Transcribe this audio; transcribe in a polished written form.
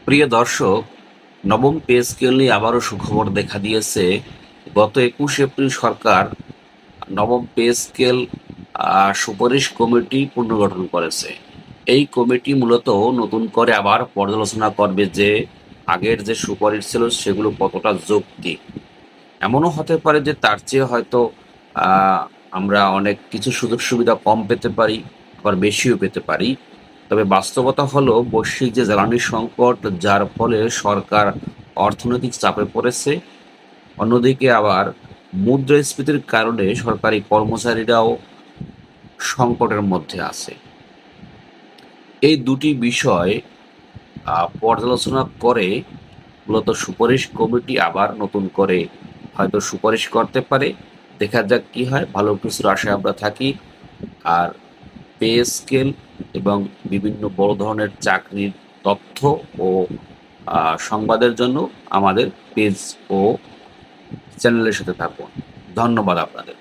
প্রিয় দর্শক, নবম পে স্কেল নিয়ে আবারও সুখবর দেখা দিয়েছে। গত 21 এপ্রিল সরকার নবম পে স্কেল সুপারিশ কমিটি পুনর্গঠন করেছে। এই কমিটি মূলত নতুন করে আবার পর্যালোচনা করবে যে আগের যে সুপারিশ ছিল সেগুলো কতটা যৌক্তিক। এমনও হতে পারে যে তার চেয়ে হয়তো আহ, আমরা অনেক কিছু সুযোগ সুবিধা কম পেতে পারি, আবার বেশিও পেতে পারি। তবে বাস্তবতা হলো বৈশ্বিক যে জ্বালানি সংকট, যার ফলে সরকার অর্থনৈতিক চাপে পড়েছে। অন্যদিকে আবার মুদ্রাস্ফীতির কারণে সরকারি কর্মচারীরাও সংকটের মধ্যে আছে। এই দুটি বিষয় পর্যালোচনা করে মূলত সুপারিশ কমিটি আবার নতুন করে হয়তো সুপারিশ করতে পারে। দেখা যাক কি হয়, ভালো কিছুর আশায় আমরা থাকি। আর পে স্কেল এবং বিভিন্ন বড় ধরনের চাকরির তথ্য ও সংবাদের জন্য আমাদের পেজ ও চ্যানেলের সাথে থাকুন। ধন্যবাদ আপনাদের।